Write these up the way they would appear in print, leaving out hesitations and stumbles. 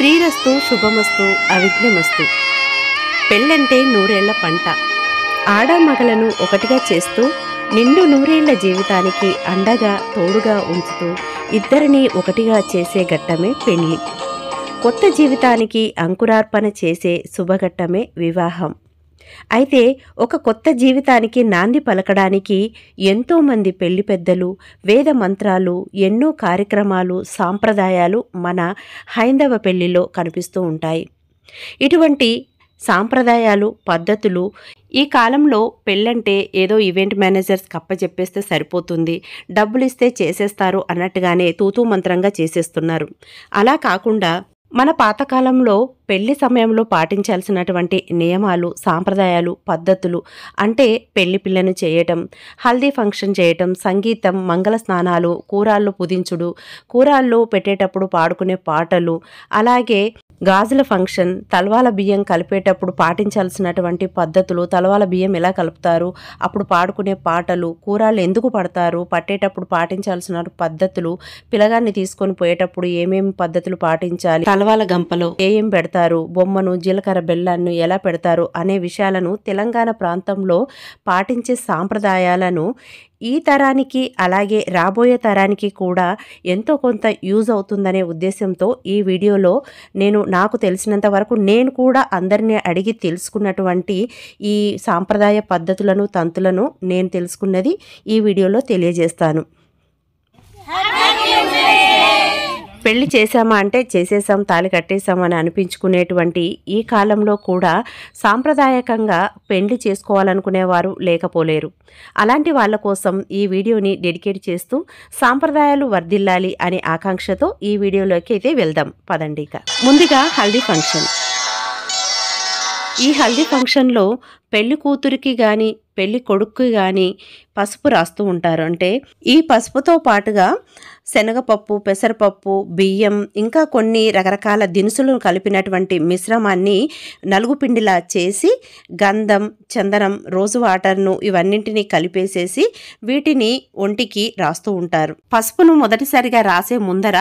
శ్రీరస్తు శుభమస్తు అవిఘ్నమస్తు. పెళ్ళంటే నూరేళ్ల పంట. ఆడామగలను ఒకటిగా చేస్తూ నిండు నూరేళ్ల జీవితానికి అండగా తోడుగా ఉంచుతూ ఇద్దరిని ఒకటిగా చేసే ఘట్టమే పెళ్లి. కొత్త జీవితానికి అంకురార్పణ చేసే శుభఘట్టమే వివాహం. అయితే ఒక కొత్త జీవితానికి నాంది పలకడానికి ఎంతోమంది పెళ్లి పెద్దలు, వేద మంత్రాలు, ఎన్నో కార్యక్రమాలు, సాంప్రదాయాలు మన హైందవ పెళ్లిలో కనిపిస్తూ ఉంటాయి. ఇటువంటి సాంప్రదాయాలు, పద్ధతులు ఈ కాలంలో పెళ్ళంటే ఏదో ఈవెంట్ మేనేజర్స్ కప్పచెప్పేస్తే సరిపోతుంది, డబ్బులు ఇస్తే చేసేస్తారు అన్నట్టుగానే తూతూ మంత్రంగా చేసేస్తున్నారు. అలా కాకుండా మన పాతకాలంలో పెళ్లి సమయంలో పాటించాల్సినటువంటి నియమాలు, సాంప్రదాయాలు, పద్ధతులు అంటే పెళ్లి పిల్లను చేయటం, హల్దీ ఫంక్షన్ చేయటం, సంగీతం, మంగళ స్నానాలు, కూరాళ్ళు పుదించుడు, కూరాళ్ళు పెట్టేటప్పుడు పాడుకునే పాటలు, అలాగే గాజుల ఫంక్షన్, తలవాల బియ్యం కలిపేటప్పుడు పాటించాల్సినటువంటి పద్ధతులు, తలవాల బియ్యం ఎలా కలుపుతారు, అప్పుడు పాడుకునే పాటలు, కూరాళ్ళు ఎందుకు పడతారు, పట్టేటప్పుడు పాటించాల్సిన పద్ధతులు, పిలగాన్ని తీసుకొని పోయేటప్పుడు ఏమేమి పద్ధతులు పాటించాలి, తలవాల గంపలో ఏం పెడతారు, బొమ్మను, జీలకర్ర బెల్లాన్ని ఎలా పెడతారు అనే విషయాలను తెలంగాణ ప్రాంతంలో పాటించే సాంప్రదాయాలను ఈ తరానికి అలాగే రాబోయే తరానికి కూడా ఎంతో కొంత యూజ్ అవుతుందనే ఉద్దేశంతో ఈ వీడియోలో నాకు తెలిసినంత వరకు నేను కూడా అందరినీ అడిగి తెలుసుకున్నటువంటి ఈ సాంప్రదాయ పద్ధతులను, తంతులను నేను తెలుసుకున్నది ఈ వీడియోలో తెలియజేస్తాను. పెళ్లి చేశామా అంటే చేసేసాం, తాళి కట్టేశామని అనిపించుకునేటువంటి ఈ కాలంలో కూడా సాంప్రదాయకంగా పెళ్లి చేసుకోవాలనుకునేవారు లేకపోలేరు. అలాంటి వాళ్ళ కోసం ఈ వీడియోని డెడికేట్ చేస్తూ సాంప్రదాయాలు వర్ధిల్లాలి అనే ఆకాంక్షతో ఈ వీడియోలోకి అయితే వెళ్దాం పదండి. ముందుగా హల్దీ ఫంక్షన్. ఈ హల్దీ ఫంక్షన్లో పెళ్లి కూతురికి కానీ పెళ్లి కొడుక్కి కానీ పసుపు రాస్తూ ఉంటారు. అంటే ఈ పసుపుతో పాటుగా శనగపప్పు, పెసరపప్పు, బియ్యం, ఇంకా కొన్ని రకరకాల దినుసులను కలిపినటువంటి మిశ్రమాన్ని నలుగుపిండిలా చేసి గంధం, చందనం, రోజు వాటర్ను ఇవన్నింటినీ కలిపేసేసి వీటిని ఒంటికి రాస్తూ ఉంటారు. పసుపును మొదటిసారిగా రాసే ముందర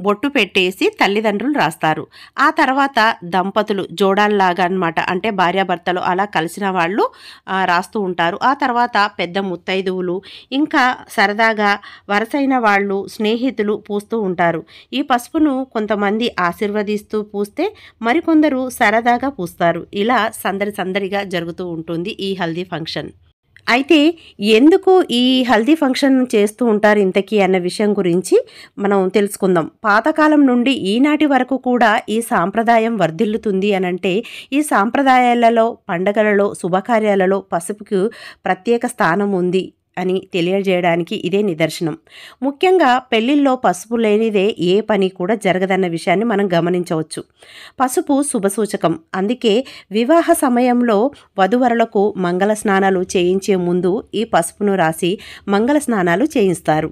బొట్టు పెట్టేసి తల్లిదండ్రులు రాస్తారు. ఆ తర్వాత దంపతులు జోడాల్లాగా అన్నమాట, అంటే భార్యాభర్తలు అలా కలిసిన వాళ్ళు రాస్తూ ఉంటారు. ఆ తర్వాత పెద్ద ముత్తైదువులు, ఇంకా సరదాగా వరసైన వాళ్ళు, స్నేహితులు పూస్తూ ఉంటారు. ఈ పసుపును కొంతమంది ఆశీర్వదిస్తూ పూస్తే మరికొందరు సరదాగా పూస్తారు. ఇలా సందడిగా జరుగుతూ ఉంటుంది ఈ హల్దీ ఫంక్షన్. అయితే ఎందుకు ఈ హల్దీ ఫంక్షన్ చేస్తూ ఉంటారు ఇంతకీ అన్న విషయం గురించి మనం తెలుసుకుందాం. పాతకాలం నుండి ఈనాటి వరకు కూడా ఈ సాంప్రదాయం వర్ధిల్లుతుంది అనంటే ఈ సాంప్రదాయాలలో, పండగలలో, శుభకార్యాలలో పసుపుకు ప్రత్యేక స్థానం ఉంది అని తెలియజేయడానికి ఇదే నిదర్శనం. ముఖ్యంగా పెళ్లిల్లో పసుపు లేనిదే ఏ పని కూడా జరగదన్న విషయాన్ని మనం గమనించవచ్చు. పసుపు శుభసూచకం. అందుకే వివాహ సమయంలో వధువరులకు మంగళ స్నానాలు చేయించే ముందు ఈ పసుపును రాసి మంగళ స్నానాలు చేయిస్తారు.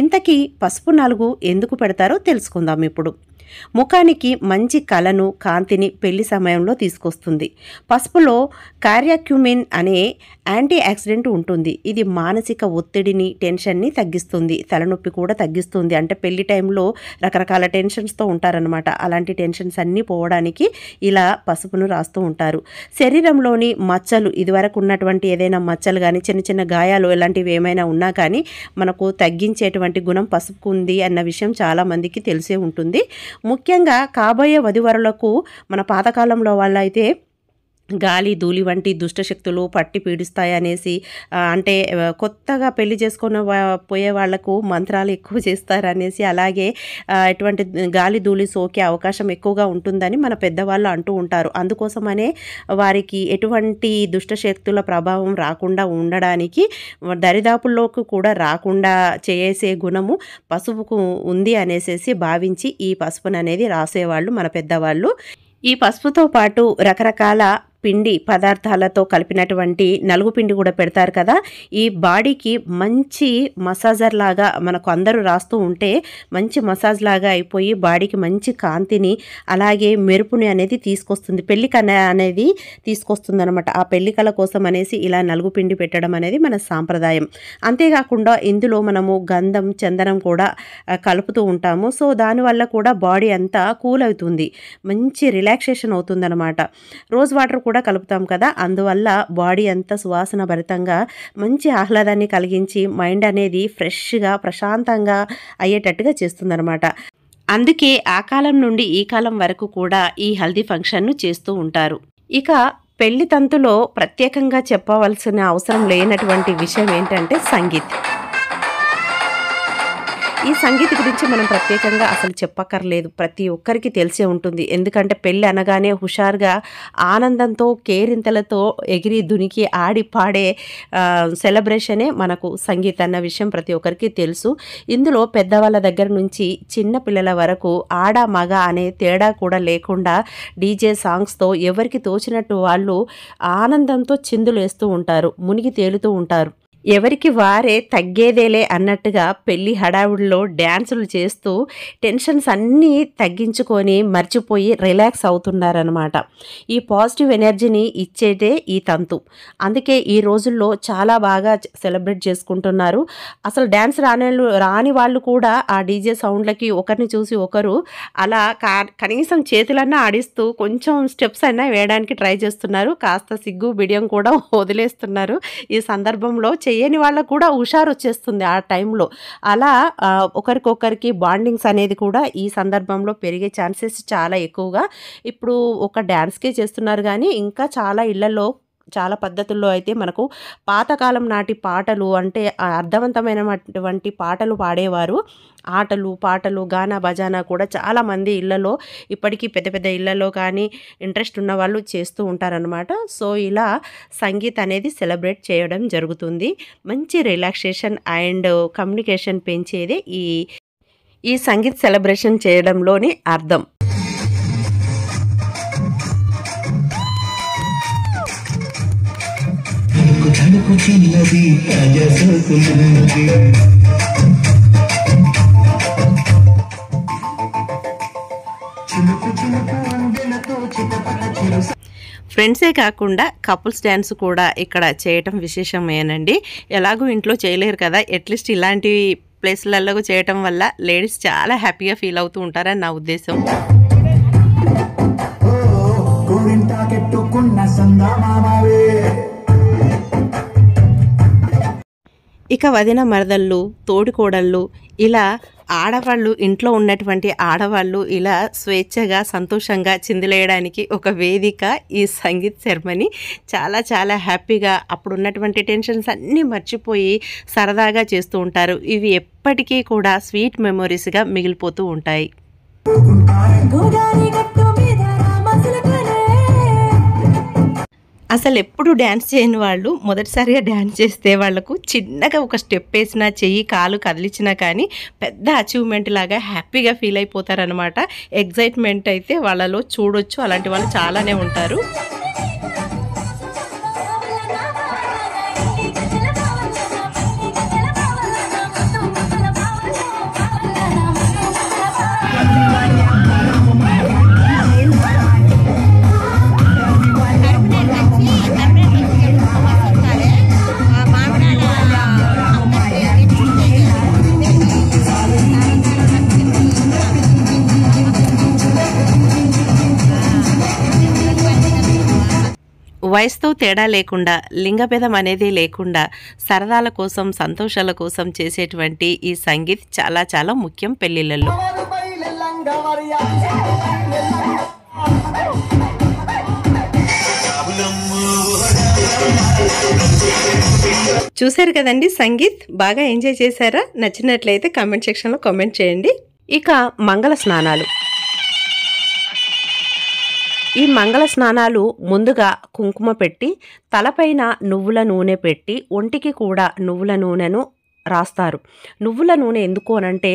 ఇంతకీ పసుపు నలుగు ఎందుకు పెడతారో తెలుసుకుందాం ఇప్పుడు. ముఖానికి మంచి కళను, కాంతిని పెళ్లి సమయంలో తీసుకొస్తుంది. పసుపులో కార్యాక్యుమిన్ అనే యాంటీ ఆక్సిడెంట్ ఉంటుంది. ఇది మానసిక ఒత్తిడిని, టెన్షన్ని తగ్గిస్తుంది, తలనొప్పి కూడా తగ్గిస్తుంది. అంటే పెళ్లి టైంలో రకరకాల టెన్షన్స్తో ఉంటారనమాట. అలాంటి టెన్షన్స్ అన్నీ పోవడానికి ఇలా పసుపును రాస్తూ ఉంటారు. శరీరంలోని మచ్చలు, ఇదివరకు ఉన్నటువంటి ఏదైనా మచ్చలు కానీ, చిన్న చిన్న గాయాలు ఇలాంటివి ఏమైనా ఉన్నా కానీ మనకు తగ్గించేటువంటి గుణం పసుపుకు ఉంది అన్న విషయం చాలామందికి తెలిసే ఉంటుంది. ముఖ్యంగా కాబోయే వధువరులకు మన పాతకాలంలో వాళ్ళైతే గాలి, ధూళి వంటి దుష్టశక్తులు పట్టి పీడిస్తాయి అనేసి, అంటే కొత్తగా పెళ్లి చేసుకున్న పోయే వాళ్లకు మంత్రాలు ఎక్కువ చేస్తారనేసి, అలాగే ఎటువంటి గాలి ధూళి సోకే అవకాశం ఎక్కువగా ఉంటుందని మన పెద్దవాళ్ళు అంటూ ఉంటారు. అందుకోసమనే వారికి ఎటువంటి దుష్టశక్తుల ప్రభావం రాకుండా ఉండడానికి, దరిదాపుల్లోకి కూడా రాకుండా చేసే గుణము పసుపుకు ఉంది అనేసి భావించి ఈ పసుపును అనేది రాసేవాళ్ళు మన పెద్దవాళ్ళు. ఈ పసుపుతో పాటు రకరకాల పిండి పదార్థాలతో కలిపినటువంటి నలుగు పిండి కూడా పెడతారు కదా, ఈ బాడీకి మంచి మసాజర్ లాగా మనకు అందరూ రాస్తూ ఉంటే మంచి మసాజ్ లాగా అయిపోయి బాడీకి మంచి కాంతిని అలాగే మెరుపుని అనేది తీసుకొస్తుంది, పెళ్లిక అనేది తీసుకొస్తుంది అనమాట. ఆ పెళ్లికల కోసం అనేసి ఇలా నలుగు పిండి పెట్టడం అనేది మన సాంప్రదాయం. అంతేకాకుండా ఇందులో మనము గంధం చందనం కూడా కలుపుతూ ఉంటాము. సో దానివల్ల కూడా బాడీ అంతా కూల్ అవుతుంది, మంచి రిలాక్సేషన్ అవుతుందన్నమాట. రోజ్ వాటర్ కూడా కలుపుతాం కదా, అందువల్ల బాడీ అంతా సువాసన భరితంగా మంచి ఆహ్లాదాన్ని కలిగించి మైండ్ అనేది ఫ్రెష్గా ప్రశాంతంగా అయ్యేటట్టుగా చేస్తుందన్నమాట. అందుకే ఆ కాలం నుండి ఈ కాలం వరకు కూడా ఈ హల్దీ ఫంక్షన్ను చేస్తూ ఉంటారు. ఇక పెళ్లి తంతులో ప్రత్యేకంగా చెప్పవలసిన అవసరం లేనటువంటి విషయం ఏంటంటే సంగీత్. ఈ సంగీత్ గురించి మనం ప్రత్యేకంగా అసలు చెప్పక్కర్లేదు, ప్రతి ఒక్కరికి తెలిసే ఉంటుంది. ఎందుకంటే పెళ్ళి అనగానే హుషారుగా ఆనందంతో కేరింతలతో ఎగిరి దునికి ఆడి పాడే సెలబ్రేషనే మనకు సంగీత్ అన్న విషయం ప్రతి ఒక్కరికి తెలుసు. ఇందులో పెద్దవాళ్ళ దగ్గర నుంచి చిన్న పిల్లల వరకు ఆడ మగ అనే తేడా కూడా లేకుండా డీజే సాంగ్స్తో ఎవరికి తోచినట్టు వాళ్ళు ఆనందంతో చిందులేస్తూ ఉంటారు, మునిగి తేలుతూ ఉంటారు. ఎవరికి వారే తగ్గేదేలే అన్నట్టుగా పెళ్లి హడావుడిలో డ్యాన్సులు చేస్తూ టెన్షన్స్ అన్నీ తగ్గించుకొని మర్చిపోయి రిలాక్స్ అవుతున్నారనమాట. ఈ పాజిటివ్ ఎనర్జీని ఇచ్చేదే ఈ తంతు. అందుకే ఈ రోజుల్లో చాలా బాగా సెలబ్రేట్ చేసుకుంటున్నారు. అసలు డ్యాన్స్ రాని వాళ్ళు కూడా ఆ డీజే సౌండ్లకి ఒకరిని చూసి ఒకరు అలా కనీసం చేతులన్నా ఆడిస్తూ కొంచెం స్టెప్స్ అయినా వేయడానికి ట్రై చేస్తున్నారు. కాస్త సిగ్గు బిడియం కూడా వదిలేస్తున్నారు. ఈ సందర్భంలో చేయని వాళ్ళకు కూడా హుషారు వచ్చేస్తుంది ఆ టైంలో. అలా ఒకరికొకరికి బాండింగ్స్ అనేది కూడా ఈ సందర్భంలో పెరిగే ఛాన్సెస్ చాలా ఎక్కువగా. ఇప్పుడు ఒక డ్యాన్స్కే చేస్తున్నారు కానీ ఇంకా చాలా ఇళ్లలో చాలా పద్ధతుల్లో అయితే మనకు పాతకాలం నాటి పాటలు అంటే అర్థవంతమైనటువంటి పాటలు పాడేవారు. ఆటలు పాటలు గానా బజానా కూడా చాలామంది ఇళ్లలో ఇప్పటికీ పెద్ద పెద్ద ఇళ్లలో కానీ ఇంట్రెస్ట్ ఉన్న వాళ్ళు చేస్తూ ఉంటారనమాట. సో ఇలా సంగీత్ అనేది సెలబ్రేట్ చేయడం జరుగుతుంది. మంచి రిలాక్సేషన్ అండ్ కమ్యూనికేషన్ పెంచేదే ఈ సంగీత్ సెలబ్రేషన్ చేయడంలోని అర్థం. ఫ్రెండ్సే కాకుండా కపుల్స్ డ్యాన్స్ కూడా ఇక్కడ చేయటం విశేషమేనండి. ఎలాగో ఇంట్లో చేయలేరు కదా, అట్లీస్ట్ ఇలాంటి ప్లేస్లలో చేయటం వల్ల లేడీస్ చాలా హ్యాపీగా ఫీల్ అవుతూ ఉంటారని నా ఉద్దేశం. ఇక వదిన మరదళ్ళు తోడికోడళ్ళు ఇలా ఆడవాళ్ళు ఇంట్లో ఉన్నటువంటి ఆడవాళ్ళు ఇలా స్వేచ్ఛగా సంతోషంగా చిందులేయడానికి ఒక వేదిక ఈ సంగీత్ సెరమనీ. చాలా చాలా హ్యాపీగా అప్పుడు ఉన్నటువంటి టెన్షన్స్ అన్నీ మర్చిపోయి సరదాగా చేస్తూ ఉంటారు. ఇవి ఎప్పటికీ కూడా స్వీట్ మెమొరీస్గా మిగిలిపోతూ ఉంటాయి. అసలు ఎప్పుడు డ్యాన్స్ చేయని వాళ్ళు మొదటిసారిగా డ్యాన్స్ చేస్తే వాళ్లకు చిన్నగా ఒక స్టెప్ వేసినా చెయ్యి కాలు కదిలించినా కానీ పెద్ద అచీవ్మెంట్ లాగా హ్యాపీగా ఫీల్ అయిపోతారనమాట. ఎగ్జైట్మెంట్ అయితే వాళ్ళలో చూడొచ్చు, అలాంటి వాళ్ళు చాలానే ఉంటారు. వయసుతో తేడా లేకుండా లింగభేదం అనేది లేకుండా సరదాల కోసం సంతోషాల కోసం చేసేటువంటి ఈ సంగీత్ చాలా చాలా ముఖ్యం పెళ్లిళ్ళల్లో. చూశారు కదండి సంగీత్, బాగా ఎంజాయ్ చేశారా? నచ్చినట్లయితే కామెంట్ సెక్షన్లో కామెంట్ చేయండి. ఇక మంగళ స్నానాలు. ఈ మంగళ స్నానాలు ముందుగా కుంకుమ పెట్టి తలపైన నువ్వుల నూనె పెట్టి ఒంటికి కూడా నువ్వుల నూనెను రాస్తారు. నువ్వుల నూనె ఎందుకు అనంటే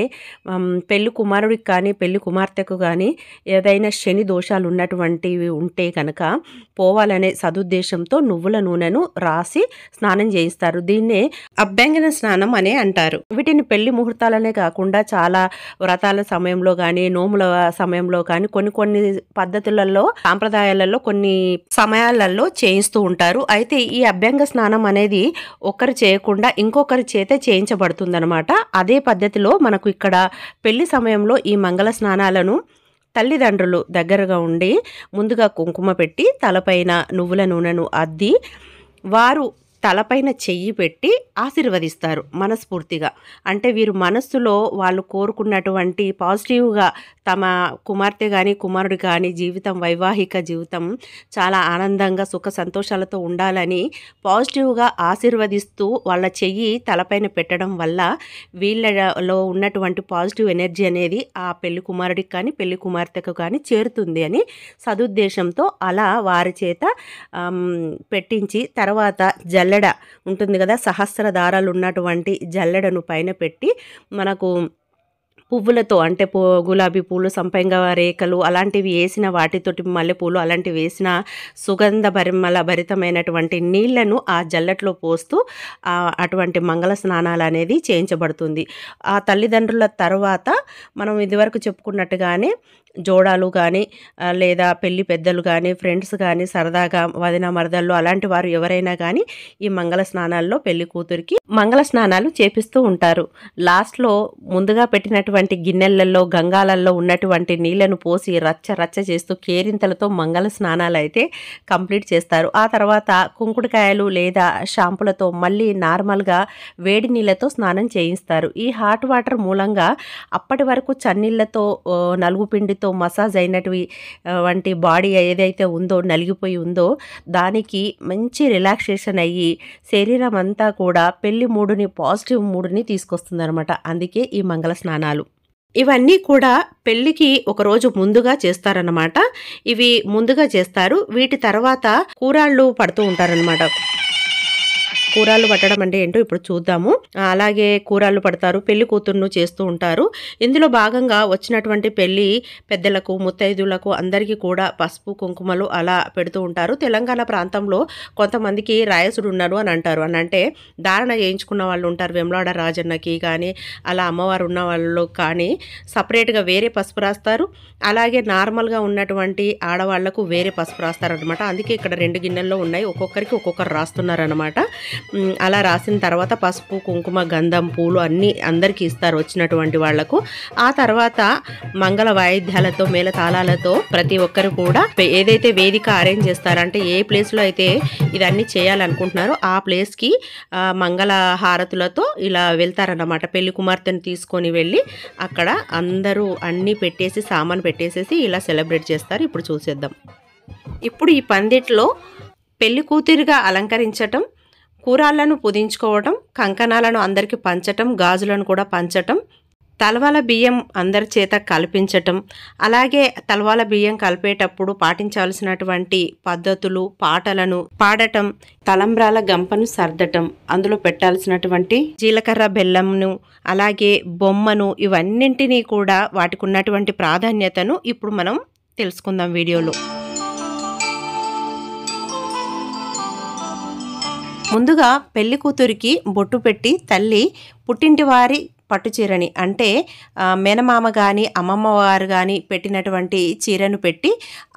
పెళ్లి కుమారుడికి కానీ, పెళ్లి కుమార్తెకు కానీ ఏదైనా శని దోషాలు ఉన్నటువంటివి ఉంటే కనుక పోవాలనే సదుద్దేశంతో నువ్వుల నూనెను రాసి స్నానం చేయిస్తారు. దీన్నే అభ్యంగన స్నానం అనే అంటారు. వీటిని పెళ్లి ముహూర్తాలనే కాకుండా చాలా వ్రతాల సమయంలో కానీ, నోముల సమయంలో కానీ కొన్ని పద్ధతులలో, సాంప్రదాయాలలో కొన్ని సమయాలలో చేయిస్తూ ఉంటారు. అయితే ఈ అభ్యంగ స్నానం అనేది ఒకరు చేయకుండా ఇంకొకరి చేత చేయించబడుతుందన్నమాట. అదే పద్ధతిలో మనకు ఇక్కడ పెళ్లి సమయంలో ఈ మంగళ స్నానాలను తల్లిదండ్రులు దగ్గరగా ఉండి ముందుగా కుంకుమ పెట్టి తలపైన నువ్వుల నూనెను అద్ది వారు తలపైన చెయ్యి పెట్టి ఆశీర్వదిస్తారు మనస్ఫూర్తిగా. అంటే వీరు మనస్సులో వాళ్ళు కోరుకున్నటువంటి పాజిటివ్గా తమ కుమార్తె కానీ, కుమారుడు కానీ జీవితం, వైవాహిక జీవితం చాలా ఆనందంగా సుఖ సంతోషాలతో ఉండాలని పాజిటివ్గా ఆశీర్వదిస్తూ వాళ్ళ చెయ్యి తలపైన పెట్టడం వల్ల వీళ్ళలో ఉన్నటువంటి పాజిటివ్ ఎనర్జీ అనేది ఆ పెళ్లి కుమారుడికి కానీ, పెళ్లి కుమార్తెకు కానీ చేరుతుంది అని సదుద్దేశంతో అలా వారి చేత పెట్టించి తర్వాత జల్లెడ ఉంటుంది కదా, సహస్ర దారాలు ఉన్నటువంటి జల్లెడను పైన పెట్టి మనకు పువ్వులతో అంటే గులాబీ పూలు, సంపెంగ రేఖలు అలాంటివి వేసిన వాటితోటి మల్లెపూలు అలాంటివి వేసిన సుగంధ భరితమైనటువంటి నీళ్లను ఆ జల్లెట్లో పోస్తూ అటువంటి మంగళ స్నానాలు అనేది చేయించబడుతుంది. ఆ తల్లిదండ్రుల తర్వాత మనం ఇదివరకు చెప్పుకున్నట్టుగానే జోడాలు కానీ లేదా పెళ్లి పెద్దలు కానీ, ఫ్రెండ్స్ కానీ సరదాగా వదిన మరదళ్ళు అలాంటి వారు ఎవరైనా కానీ ఈ మంగళ స్నానాల్లో పెళ్లి కూతురికి మంగళ స్నానాలు చేపిస్తూ ఉంటారు. లాస్ట్లో ముందుగా పెట్టినటువంటి గిన్నెలలో, గంగాలలో ఉన్నటువంటి నీళ్లను పోసి రచ్చ చేస్తూ కేరింతలతో మంగళ స్నానాలు అయితే కంప్లీట్ చేస్తారు. ఆ తర్వాత కుంకుడుకాయలు లేదా షాంపులతో మళ్ళీ నార్మల్గా వేడి నీళ్ళతో స్నానం చేయిస్తారు. ఈ హాట్ వాటర్ మూలంగా అప్పటి వరకు చన్నీళ్లతో నలుగు పిండితో మసాజ్ అయినటువంటి వంటి బాడీ ఏదైతే ఉందో, నలిగిపోయి ఉందో దానికి మంచి రిలాక్సేషన్ అయ్యి శరీరం అంతా కూడా పెళ్లి మూడుని, పాజిటివ్ మూడుని తీసుకొస్తుంది అనమాట. అందుకే ఈ మంగళ స్నానాలు ఇవన్నీ కూడా పెళ్లికి ఒకరోజు ముందుగా చేస్తారన్నమాట. ఇవి ముందుగా చేస్తారు. వీటి తర్వాత కూరాళ్ళు పడుతూ ఉంటారనమాట. కూరాళ్ళు పట్టడం అంటే ఏంటో ఇప్పుడు చూద్దాము. అలాగే కూరాళ్ళు పడతారు, పెళ్లి కూతురును చేస్తూ ఉంటారు. ఇందులో భాగంగా వచ్చినటువంటి పెళ్లి పెద్దలకు, ముత్తైదులకు అందరికీ కూడా పసుపు కుంకుమలు అలా పెడుతూ ఉంటారు. తెలంగాణ ప్రాంతంలో కొంతమందికి రాయసుడు ఉన్నాడు అని అంటారు. అని అంటే ధారణ చేయించుకున్న వాళ్ళు ఉంటారు. వెమ్లాడ రాజన్నకి కానీ అలా అమ్మవారు ఉన్న వాళ్ళు కానీ సపరేట్గా వేరే పసుపు రాస్తారు. అలాగే నార్మల్గా ఉన్నటువంటి ఆడవాళ్లకు వేరే పసుపు రాస్తారనమాట. అందుకే ఇక్కడ 2 గిన్నెల్లో ఉన్నాయి, ఒక్కొక్కరికి ఒక్కొక్కరు రాస్తున్నారనమాట. అలా రాసిన తర్వాత పసుపు, కుంకుమ, గంధం, పూలు అన్నీ అందరికీ ఇస్తారు వచ్చినటువంటి వాళ్లకు. ఆ తర్వాత మంగళ వాయిద్యాలతో, మేళతాళాలతో ప్రతి ఒక్కరు కూడా ఏదైతే వేదిక అరేంజ్ చేస్తారంటే ఏ ప్లేస్లో అయితే ఇదన్నీ చేయాలనుకుంటున్నారో ఆ ప్లేస్కి మంగళ హారతులతో ఇలా వెళ్తారన్నమాట. పెళ్లి కుమార్తెను తీసుకొని వెళ్ళి అక్కడ అందరూ అన్నీ పెట్టేసి, సామాన్ పెట్టేసేసి ఇలా సెలబ్రేట్ చేస్తారు. ఇప్పుడు చూసేద్దాం. ఇప్పుడు ఈ పందిట్లో పెళ్లి కూతురిగా అలంకరించటం, కూరాళ్లను పుదించుకోవటం, కంకణాలను అందరికీ పంచటం, గాజులను కూడా పంచటం, తలవాల బియ్యం అందరి చేత కల్పించటం, అలాగే తలవాల బియ్యం కలిపేటప్పుడు పాటించాల్సినటువంటి పద్ధతులు, పాటలను పాడటం, తలంబ్రాల గంపను సర్దటం, అందులో పెట్టాల్సినటువంటి జీలకర్ర, బెల్లంను, అలాగే బొమ్మను, ఇవన్నింటినీ కూడా వాటికి ఉన్నటువంటి ప్రాధాన్యతను ఇప్పుడు మనం తెలుసుకుందాం వీడియోలో. ముందుగా పెళ్లి కూతురికి బొట్టు పెట్టి తల్లి పుట్టింటి వారి పట్టు చీరని అంటే మేనమామ కానీ, అమ్మమ్మ వారు కానీ పెట్టినటువంటి చీరను పెట్టి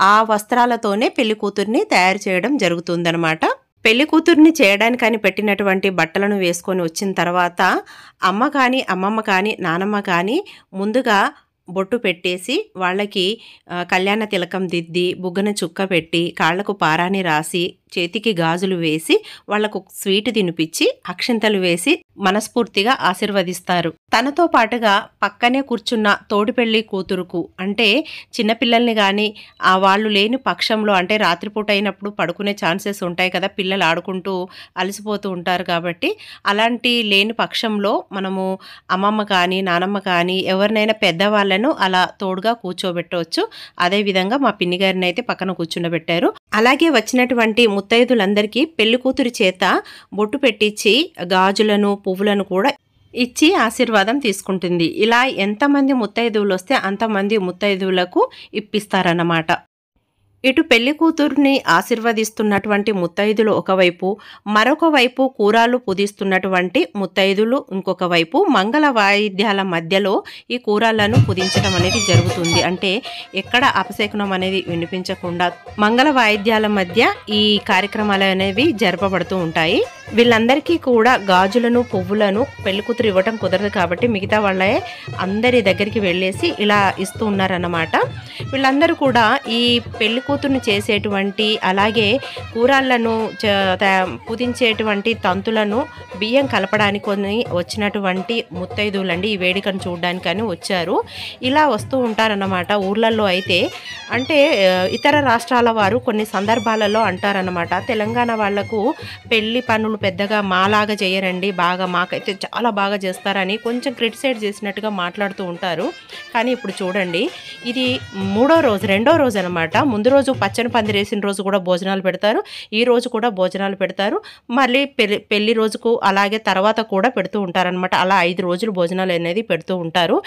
ఆ వస్త్రాలతోనే పెళ్లి కూతుర్ని తయారు చేయడం జరుగుతుందన్నమాట. పెళ్లి కూతుర్ని చేయడానికని పెట్టినటువంటి బట్టలను వేసుకొని వచ్చిన తర్వాత అమ్మ కానీ, అమ్మమ్మ కానీ, నానమ్మ కానీ ముందుగా బొట్టు పెట్టేసి వాళ్ళకి కళ్యాణ తిలకం దిద్ది, బుగ్గన చుక్క పెట్టి, కాళ్లకు పారాని రాసి, చేతికి గాజులు వేసి వాళ్లకు స్వీట్ తినిపించి అక్షింతలు వేసి మనస్ఫూర్తిగా ఆశీర్వదిస్తారు. తనతో పాటుగా పక్కనే కూర్చున్న తోడి పెళ్లి కూతురుకు అంటే చిన్నపిల్లల్ని కానీ వాళ్ళు లేని పక్షంలో అంటే రాత్రిపూట అయినప్పుడు పడుకునే ఛాన్సెస్ ఉంటాయి కదా, పిల్లలు ఆడుకుంటూ అలసిపోతూ ఉంటారు కాబట్టి అలాంటి లేని పక్షంలో మనము అమ్మమ్మ కానీ, నానమ్మ కానీ ఎవరినైనా పెద్దవాళ్ళను అలా తోడుగా కూర్చోబెట్టవచ్చు. అదేవిధంగా మా పిన్ని గారిని అయితే పక్కన కూర్చుండబెట్టారు. అలాగే వచ్చినటువంటి ముత్తైదులందరికీ పెళ్లి కూతురి చేత బొట్టు పెట్టించి గాజులను, పువ్వులను కూడా ఇచ్చి ఆశీర్వాదం తీసుకుంటుంది. ఇలా ఎంతమంది ముత్తైదువులొస్తే అంతమంది ముత్తైదువులకు ఇప్పిస్తారన్నమాట. ఇటు పెళ్లి కూతుర్ని ఆశీర్వదిస్తున్నటువంటి ముత్తైదులు ఒకవైపు, మరొక వైపు కూరాలు పుదిస్తున్నటువంటి ముత్తైదులు ఇంకొక వైపు మంగళ వాయిద్యాల మధ్యలో ఈ కూరాలను పుదించడం అనేది జరుగుతుంది. అంటే ఎక్కడ అపశకునం అనేది వినిపించకుండా మంగళ వాయిద్యాల మధ్య ఈ కార్యక్రమాలు అనేవి జరపబడుతూ ఉంటాయి. వీళ్ళందరికీ కూడా గాజులను, పువ్వులను పెళ్లి కూతురు ఇవ్వటం కుదరదు కాబట్టి మిగతా వాళ్ళే అందరి దగ్గరికి వెళ్ళేసి ఇలా ఇస్తూ ఉన్నారన్నమాట. వీళ్ళందరూ కూడా ఈ పెళ్లి కూతురుని చేసేటువంటి అలాగే కూరాళ్లను పుదించేటువంటి తంతులను బియ్యం కలపడానికి వచ్చినటువంటి ముత్తైదువులండి ఈ వేడుకను చూడడానికని వచ్చారు. ఇలా వస్తూ ఉంటారన్నమాట. ఊర్లలో అయితే అంటే ఇతర రాష్ట్రాల వారు కొన్ని సందర్భాలలో అంటారన్నమాట, తెలంగాణ వాళ్లకు పెళ్లి పనులు పెద్దగా మాలాగా చేయరండి, బాగా మాకైతే చాలా బాగా చేస్తారని కొంచెం క్రిటిసైజ్ చేసినట్టుగా మాట్లాడుతూ ఉంటారు. కానీ ఇప్పుడు చూడండి, ఇది రెండో రోజు అనమాట. ముందు రోజు పచ్చని పందిరేసిన రోజు కూడా భోజనాలు పెడతారు, ఈ రోజు కూడా భోజనాలు పెడతారు, మళ్ళీ పెళ్లి రోజుకు అలాగే తర్వాత కూడా పెడుతూ ఉంటారనమాట. అలా 5 రోజులు భోజనాలు అనేది పెడుతూ ఉంటారు.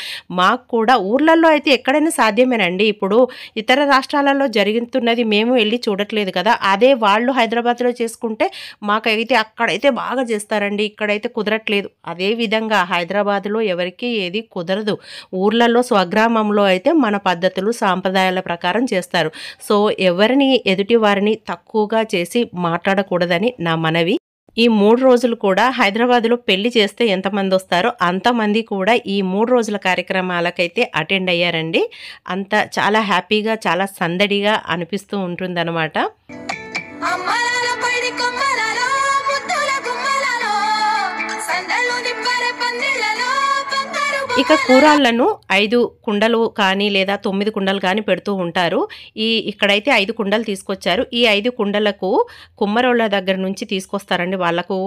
మాకు కూడా ఊర్లలో అయితే ఎక్కడైనా సాధ్యమేనండి. ఇప్పుడు ఇతర రాష్ట్రాలలో జరుగుతున్నది మేము వెళ్ళి చూడట్లేదు కదా, అదే వాళ్ళు హైదరాబాద్లో చేసుకుంటే మాకైతే అక్కడైతే బాగా చేస్తారండి, ఇక్కడైతే కుదరట్లేదు. అదేవిధంగా హైదరాబాద్లో ఎవరికి ఏది కుదరదు. ఊర్లలో స్వగ్రామంలో అయితే మన పద్ధతులు సాంప్రదాయాల ప్రకారం చేస్తారు. సో ఎవరిని ఎదుటి వారిని తక్కువగా చేసి మాట్లాడకూడదని నా మనవి. ఈ 3 రోజులు కూడా హైదరాబాద్లో పెళ్లి చేస్తే ఎంతమంది వస్తారో అంతమంది కూడా ఈ 3 రోజుల కార్యక్రమాలకైతే అటెండ్ అయ్యారండి. అంత చాలా హ్యాపీగా చాలా సందడిగా అనిపిస్తూ ఉంటుందన్నమాట. ఇక కూరాళ్లను 5 కుండలు కానీ లేదా 9 కుండలు కానీ పెడుతూ ఉంటారు. ఇక్కడైతే 5 కుండలు తీసుకొచ్చారు. ఈ 5 కుండలకు కుమ్మరోళ్ళ దగ్గర నుంచి తీసుకొస్తారండి. వాళ్ళకు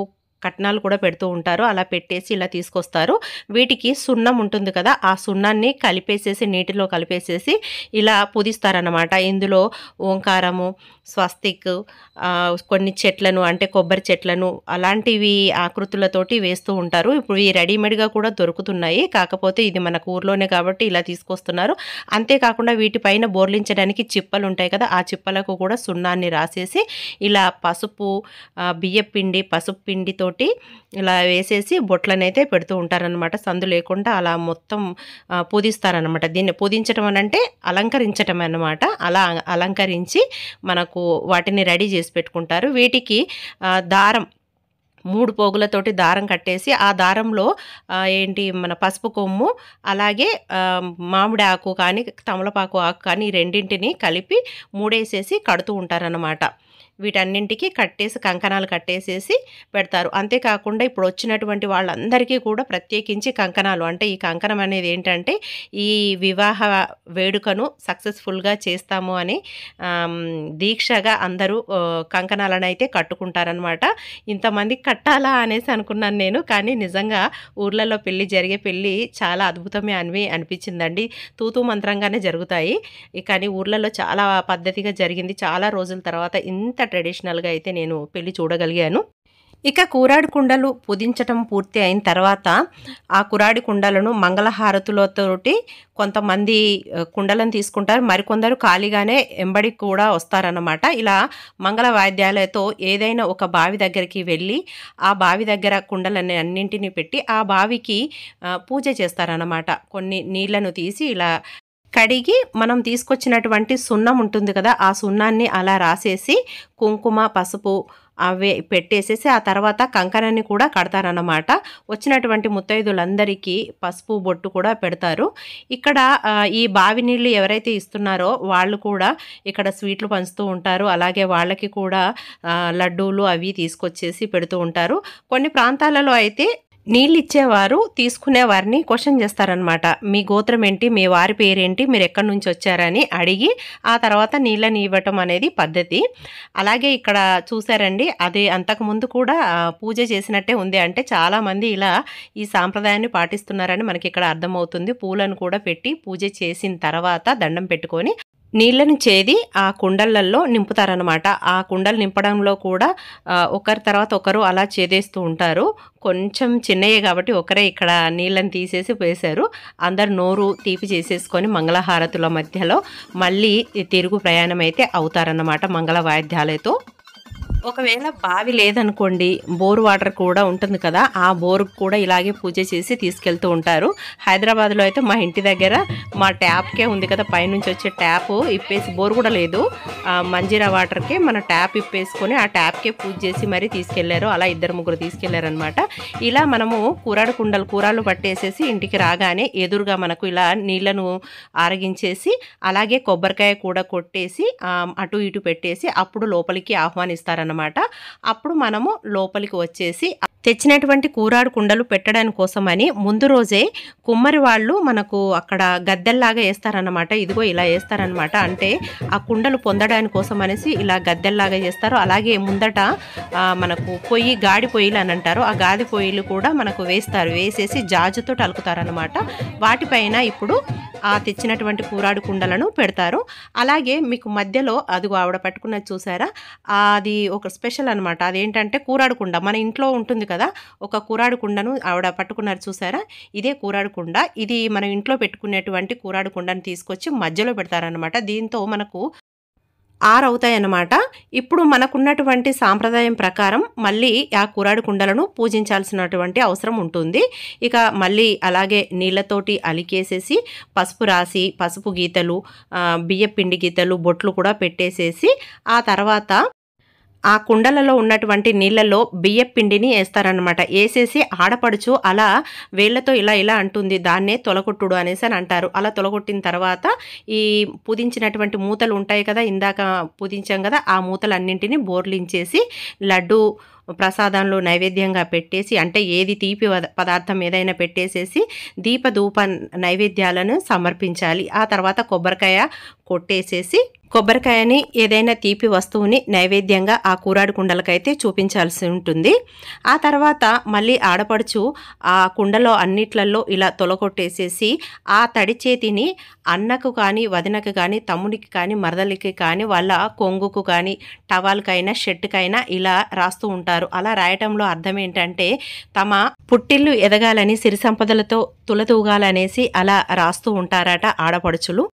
కట్నాలు కూడా పెడుతూ ఉంటారు. అలా పెట్టేసి ఇలా తీసుకొస్తారు. వీటికి సున్నం ఉంటుంది కదా, ఆ సున్నాన్ని కలిపేసేసి నీటిలో కలిపేసేసి ఇలా పుదిస్తారన్నమాట. ఇందులో ఓంకారము, స్వస్తిక్, కొన్ని చెట్లను అంటే కొబ్బరి చెట్లను అలాంటివి ఆకృతులతోటి వేస్తూ ఉంటారు. ఇప్పుడు ఈ రెడీమేడ్గా కూడా దొరుకుతున్నాయి, కాకపోతే ఇది మన ఊర్లోనే కాబట్టి ఇలా తీసుకొస్తున్నారు. అంతేకాకుండా వీటిపైన బోర్లించడానికి చిప్పలు ఉంటాయి కదా, ఆ చిప్పలకు కూడా సున్నాన్ని రాసేసి ఇలా పసుపు, బియ్యపిండి, పసుపు పిండితో ఇలా వేసేసి బొట్లనైతే పెడుతూ ఉంటారనమాట. సందు లేకుండా అలా మొత్తం పూజిస్తారనమాట. దీన్ని పూజించడం అంటే అలంకరించటం అన్నమాట. అలా అలంకరించి మనకు వాటిని రెడీ చేసి పెట్టుకుంటారు. వీటికి దారం 3 పోగులతోటి దారం కట్టేసి ఆ దారంలో మన పసుపు కొమ్ము అలాగే మామిడి ఆకు కానీ తమలపాకు ఆకు కానీ ఈ రెండింటిని కలిపి మూడేసేసి కడుతూ ఉంటారన్నమాట. వీటన్నింటికి కట్టేసి కంకణాలు కట్టేసేసి పెడతారు. అంతేకాకుండా ఇప్పుడు వచ్చినటువంటి వాళ్ళందరికీ కూడా ప్రత్యేకించి కంకణాలు, అంటే ఈ కంకణం అనేది ఏంటంటే ఈ వివాహ వేడుకను సక్సెస్ఫుల్గా చేస్తాము అని దీక్షగా అందరూ కంకణాలను అయితే కట్టుకుంటారనమాట. ఇంతమందికి కట్టాలా అనేసి అనుకున్నాను నేను, కానీ నిజంగా ఊర్లలో జరిగే పెళ్ళి చాలా అద్భుతమే అనిపించిందండి. తూతూ మంత్రంగానే జరుగుతాయి, కానీ ఊర్లలో చాలా పద్ధతిగా జరిగింది. చాలా రోజుల తర్వాత ఇంత ట్రెడిషనల్గా అయితే నేను పెళ్లి చూడగలిగాను. ఇక కూరాడి కుండలు పుదించటం పూర్తి అయిన తర్వాత ఆ కురాడి కుండలను మంగళహారతులతోటి కొంతమంది కుండలను తీసుకుంటారు, మరికొందరు ఖాళీగానే ఎంబడి కూడా వస్తారన్నమాట. ఇలా మంగళ వాయిద్యాలతో ఏదైనా ఒక బావి దగ్గరికి వెళ్ళి ఆ బావి దగ్గర కుండలని అన్నింటినీ పెట్టి ఆ బావికి పూజ చేస్తారన్నమాట. కొన్ని నీళ్లను తీసి ఇలా కడిగి మనం తీసుకొచ్చినటువంటి సున్నం ఉంటుంది కదా, ఆ సున్నాన్ని అలా రాసేసి కుంకుమ, పసుపు అవే పెట్టేసేసి ఆ తర్వాత కంకణాన్ని కూడా కడతారన్నమాట. వచ్చినటువంటి ముత్తైదులందరికీ పసుపు బొట్టు కూడా పెడతారు. ఇక్కడ ఈ బావి నీళ్ళు ఎవరైతే ఇస్తున్నారో వాళ్ళు కూడా ఇక్కడ స్వీట్లు పంచుతూ ఉంటారు. అలాగే వాళ్ళకి కూడా లడ్డూలు అవి తీసుకొచ్చేసి పెడుతూ ఉంటారు. కొన్ని ప్రాంతాలలో అయితే నీళ్ళు ఇచ్చేవారు తీసుకునే వారిని క్వశ్చన్ చేస్తారనమాట. మీ గోత్రం ఏంటి, మీ వారి పేరేంటి, మీరు ఎక్కడి నుంచి వచ్చారని అడిగి ఆ తర్వాత నీళ్ళని ఇవ్వటం అనేది పద్ధతి. అలాగే ఇక్కడ చూసారండి, అది అంతకుముందు కూడా పూజ చేసినట్టే ఉంది. అంటే చాలామంది ఇలా ఈ సాంప్రదాయాన్ని పాటిస్తున్నారని మనకి ఇక్కడ అర్థమవుతుంది. పూలను కూడా పెట్టి పూజ చేసిన తర్వాత దండం పెట్టుకొని నీళ్ళను చేది ఆ కుండలలో నింపుతారనమాట. ఆ కుండలు నింపడంలో కూడా ఒకరి తర్వాత ఒకరు అలా చేదేస్తూ ఉంటారు. కొంచెం చిన్నయే కాబట్టి ఒకరే ఇక్కడ నీళ్ళని తీసేసి వేశారు. అందరు నోరు తీపి చేసేసుకొని మంగళహారతుల మధ్యలో మళ్ళీ తిరుగు ప్రయాణం అయితే అవుతారన్నమాట మంగళ వాయిద్యాలతో. ఒకవేళ బావి లేదనుకోండి, బోర్ వాటర్ కూడా ఉంటుంది కదా, ఆ బోర్కు కూడా ఇలాగే పూజ చేసి తీసుకెళ్తూ ఉంటారు. హైదరాబాద్లో అయితే మా ఇంటి దగ్గర మా ట్యాప్కే ఉంది కదా, పైనుంచి వచ్చే ట్యాప్ ఇప్పేసి, బోర్ కూడా లేదు, మంజీరా వాటర్కే మన ట్యాప్ ఇప్పేసుకొని ఆ ట్యాప్కే పూజ చేసి మరీ తీసుకెళ్లారు. అలా 2-3 తీసుకెళ్లారనమాట. ఇలా మనము కూరాలు పట్టేసేసి ఇంటికి రాగానే ఎదురుగా మనకు ఇలా నీళ్లను ఆరగించేసి అలాగే కొబ్బరికాయ కూడా కొట్టేసి అటు ఇటు పెట్టేసి అప్పుడు లోపలికి ఆహ్వానిస్తారన్నమాట. అప్పుడు మనము లోపలికి వచ్చేసి తెచ్చినటువంటి కూరాడు కుండలు పెట్టడానికి కోసమని ముందు రోజే కుమ్మరి వాళ్ళు మనకు అక్కడ గద్దెల్లాగా వేస్తారన్నమాట. ఇదిగో ఇలా వేస్తారనమాట. అంటే ఆ కుండలు పొందడానికి కోసం అనేసి ఇలా గద్దెల్లాగా చేస్తారు. అలాగే ముందట మనకు గాడి పొయ్యిలు అని అంటారు, ఆ గాది పొయ్యిలు కూడా మనకు వేస్తారు. వేసేసి జాజుతో అలుకుతారనమాట. వాటిపైన ఇప్పుడు ఆ తెచ్చినటువంటి కూరాడు కుండలను పెడతారు. అలాగే మీకు మధ్యలో అదిగో ఆవిడ పట్టుకున్నది చూసారా, అది ఒక స్పెషల్ అనమాట. అదేంటంటే కూరాడు కుండ మన ఇంట్లో ఉంటుంది కదా, ఒక కూరాడు కుండను ఆవిడ పట్టుకున్నారు చూసారా, ఇదే కూరాడు కుండ. ఇది మనం ఇంట్లో పెట్టుకునేటువంటి కూరాడు కుండను తీసుకొచ్చి మధ్యలో పెడతారనమాట. దీంతో మనకు 6 అవుతాయి అన్నమాట. ఇప్పుడు మనకున్నటువంటి సాంప్రదాయం ప్రకారం మళ్ళీ ఆ కూరాడు కుండలను పూజించాల్సినటువంటి అవసరం ఉంటుంది. ఇక మళ్ళీ అలాగే నీళ్ళతోటి అలికేసేసి పసుపు రాసి పసుపు గీతలు, బియ్యపిండి గీతలు, బొట్లు కూడా పెట్టేసేసి ఆ తర్వాత ఆ కుండలలో ఉన్నటువంటి నీళ్ళలో బియ్యపిండిని వేస్తారనమాట. వేసేసి ఆడపడుచు అలా వేళ్లతో ఇలా అంటుంది, దాన్నే తొలగొట్టుడు అనేసి అని అంటారు. అలా తొలగొట్టిన తర్వాత ఈ పుదించినటువంటి మూతలు ఉంటాయి కదా, ఇందాక పుదించాం కదా, ఆ మూతలన్నింటినీ బోర్లించేసి లడ్డు ప్రసాదంలో నైవేద్యంగా పెట్టేసి, అంటే ఏది తీపి పదార్థం ఏదైనా పెట్టేసేసి దీపధూప నైవేద్యాలను సమర్పించాలి. ఆ తర్వాత కొబ్బరికాయ కొట్టేసేసి కొబ్బరికాయని ఏదైనా తీపి వస్తువుని నైవేద్యంగా ఆ కూరాడు కుండలకైతే చూపించాల్సి ఉంటుంది. ఆ తర్వాత మళ్ళీ ఆడపడుచు ఆ కుండలో అన్నిట్లలో ఇలా తొలగొట్టేసేసి ఆ తడి చేతిని అన్నకు కానీ వదినకు కానీ తమ్ముడికి కానీ మరదలికి కానీ వాళ్ళ కొంగుకు కానీ టవాల్కైనా షర్టుకైనా ఇలా రాస్తూ ఉంటారు. అలా రాయటంలో అర్థం ఏంటంటే తమ పుట్టిల్లు ఎదగాలని సిరి సంపదలతో తులతూగాలనేసి అలా రాస్తూ ఉంటారట ఆడపడుచులు.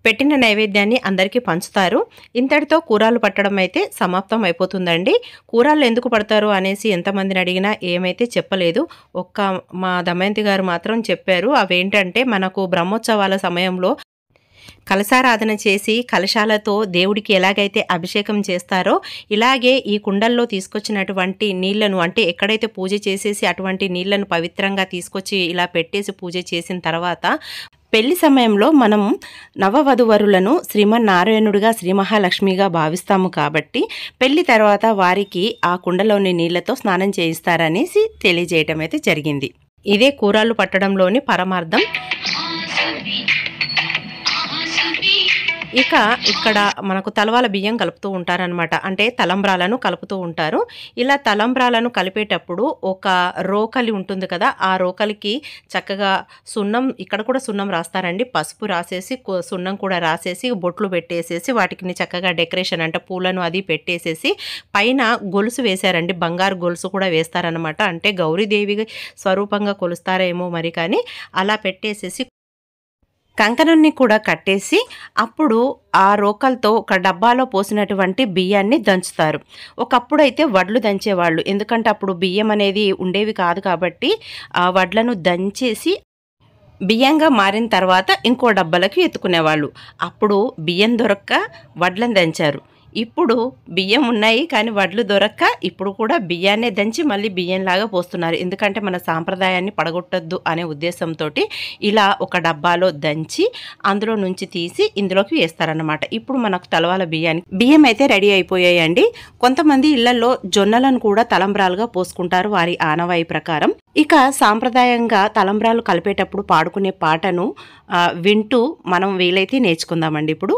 పెట్టిన నైవేద్యాన్ని అందరికీ పంచుతారు. ఇంతటితో కూరాలు పట్టడం అయితే సమాప్తం అయిపోతుందండి. కూరాలు ఎందుకు పడతారు అనేసి ఎంతమందిని అడిగినా ఏమైతే చెప్పలేదు. మా దమయంతి గారు మాత్రం చెప్పారు. అవేంటంటే మనకు బ్రహ్మోత్సవాల సమయంలో కలశారాధన చేసి కలశాలతో దేవుడికి ఎలాగైతే అభిషేకం చేస్తారో ఇలాగే ఈ కుండల్లో తీసుకొచ్చినటువంటి నీళ్లను, అంటే ఎక్కడైతే పూజ చేసేసి అటువంటి నీళ్లను పవిత్రంగా తీసుకొచ్చి ఇలా పెట్టేసి పూజ చేసిన తర్వాత పెళ్లి సమయంలో మనం నవవధువరులను శ్రీమన్నారాయణుడిగా శ్రీ మహాలక్ష్మిగా భావిస్తాము కాబట్టి పెళ్లి తర్వాత వారికి ఆ కుండలోని నీళ్లతో స్నానం చేయిస్తారనేసి తెలియజేయటం అయితే జరిగింది. ఇదే కూరాలు పట్టడంలోని పరమార్థం. ఇక ఇక్కడ మనకు తలవాల బియ్యం కలుపుతూ ఉంటారనమాట. అంటే తలంబ్రాలను కలుపుతూ ఉంటారు. ఇలా తలంబ్రాలను కలిపేటప్పుడు ఒక రోకలి ఉంటుంది కదా, ఆ రోకలికి చక్కగా సున్నం, ఇక్కడ కూడా సున్నం రాస్తారండి, పసుపు రాసేసి సున్నం కూడా రాసేసి బొట్లు పెట్టేసేసి వాటికి చక్కగా డెకరేషన్ అంటే పూలను అది పెట్టేసేసి పైన గొలుసు వేశారండి, బంగారు గొలుసు కూడా వేస్తారనమాట. అంటే గౌరీదేవి స్వరూపంగా కొలుస్తారేమో మరి, కానీ అలా పెట్టేసేసి కంకణాన్ని కూడా కట్టేసి అప్పుడు ఆ రోకలతో ఒక డబ్బాలో పోసినటువంటి బియ్యాన్ని దంచుతారు. ఒకప్పుడైతే వడ్లు దంచేవాళ్ళు, ఎందుకంటే అప్పుడు బియ్యం అనేది ఉండేవి కాదు కాబట్టి ఆ వడ్లను దంచేసి బియ్యంగా మారిన తర్వాత ఇంకో డబ్బాలకి ఎత్తుకునేవాళ్ళు. అప్పుడు బియ్యం దొరక్క వడ్లను దంచారు. ఇప్పుడు బియ్యం ఉన్నాయి కానీ వడ్లు దొరక్క ఇప్పుడు కూడా బియ్యాన్నే దంచి మళ్ళీ బియ్యంలాగా పోస్తున్నారు. ఎందుకంటే మన సాంప్రదాయాన్ని పడగొట్టొద్దు అనే ఉద్దేశంతో ఇలా ఒక డబ్బాలో దంచి అందులో నుంచి తీసి ఇందులోకి వేస్తారన్నమాట. ఇప్పుడు మనకు తలవాల బియ్యం అయితే రెడీ అయిపోయాయండి. కొంతమంది ఇళ్లలో జొన్నలను కూడా తలంబ్రాలుగా పోసుకుంటారు వారి ఆనవాయి ప్రకారం. ఇక సాంప్రదాయంగా తలంబ్రాలు కలిపేటప్పుడు పాడుకునే పాటను వింటూ మనం వీలైతే నేర్చుకుందామండి. ఇప్పుడు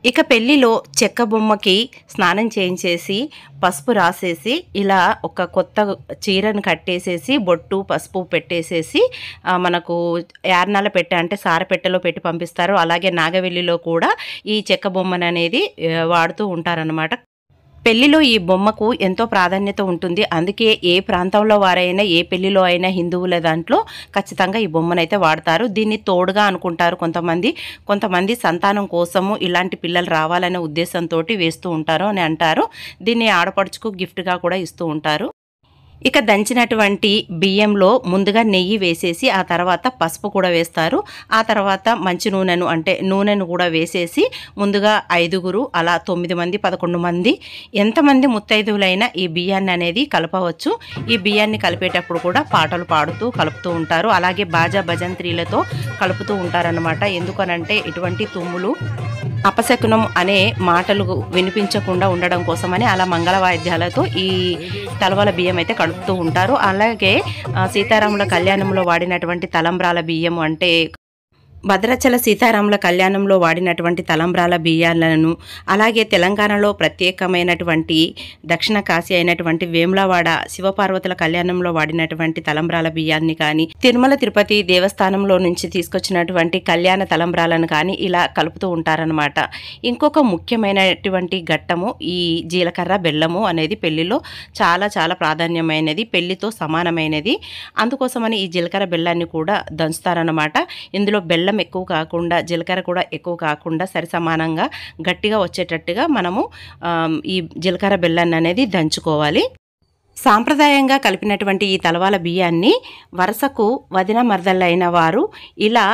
ఇక పెళ్లిలో చెక్క బొమ్మకి స్నానం చేయించేసి పసుపు రాసేసి ఇలా ఒక కొత్త చీరను కట్టేసేసి బొట్టు పసుపు పెట్టేసేసి మనకు యార్నాల పెట్టె అంటే సారపెట్టెలో పెట్టి పంపిస్తారు. అలాగే నాగవెల్లిలో కూడా ఈ చెక్క బొమ్మను అనేది వాడుతూ ఉంటారనమాట. పెళ్లిలో ఈ బొమ్మకు ఎంతో ప్రాధాన్యత ఉంటుంది. అందుకే ఏ ప్రాంతంలో వారైనా ఏ పెళ్లిలో అయినా హిందువుల దాంట్లో ఖచ్చితంగా ఈ బొమ్మనైతే వాడతారు. దీన్ని తోడుగా అనుకుంటారు కొంతమంది సంతానం కోసము ఇలాంటి పిల్లలు రావాలనే ఉద్దేశంతో వేస్తూ ఉంటారు అని అంటారు. దీన్ని ఆడపడుచుకు గిఫ్ట్గా కూడా ఇస్తూ ఉంటారు. ఇక దంచినటువంటి బియ్యంలో ముందుగా నెయ్యి వేసేసి ఆ తర్వాత పసుపు కూడా వేస్తారు. ఆ తర్వాత మంచి నూనెను కూడా వేసేసి ముందుగా 5 అలా 9 మంది 11 మంది ఎంతమంది ముత్తైదువులైనా ఈ బియ్యాన్ని అనేది కలపవచ్చు. ఈ బియ్యాన్ని కలిపేటప్పుడు కూడా పాటలు పాడుతూ కలుపుతూ ఉంటారు. అలాగే బాజా భజంత్రీలతో కలుపుతూ ఉంటారన్నమాట. ఎందుకనంటే ఇటువంటి తుమ్ములు అపశకునం అనే మాటలు వినిపించకుండా ఉండడం కోసమని అలా మంగళ వాయిద్యాలతో ఈ తలవల బియ్యం అయితే కలుపుతూ ఉంటారు. అలాగే సీతారాముల కళ్యాణంలో వాడినటువంటి తలంబ్రాల బియ్యం అంటే భద్రాచల సీతారాముల కళ్యాణంలో వాడినటువంటి తలంబ్రాల బియ్యాలను, అలాగే తెలంగాణలో ప్రత్యేకమైనటువంటి దక్షిణ కాశీ అయినటువంటి వేములవాడ శివపార్వతుల కళ్యాణంలో వాడినటువంటి తలంబ్రాల బియ్యాన్ని కానీ, తిరుమల తిరుపతి దేవస్థానంలో నుంచి తీసుకొచ్చినటువంటి కళ్యాణ తలంబ్రాలను కానీ ఇలా కలుపుతూ ఉంటారనమాట. ఇంకొక ముఖ్యమైనటువంటి ఘట్టము ఈ జీలకర్ర బెల్లము అనేది పెళ్లిలో చాలా చాలా ప్రాధాన్యమైనది, పెళ్లితో సమానమైనది. అందుకోసమని ఈ జీలకర్ర బెల్లాన్ని కూడా దంచుతారనమాట. ఇందులో బెల్లం ఎక్కువ కాకుండా జీలకర్ర కూడా ఎక్కువ కాకుండా సరి సమానంగా గట్టిగా వచ్చేటట్టుగా మనము ఈ జీలకర్ర బెల్లాన్ని అనేది దంచుకోవాలి. సాంప్రదాయంగా కలిపినటువంటి ఈ తలవాల బియ్యాన్ని వరుసకు వదిన మరదళ్ళైన వారు ఇలా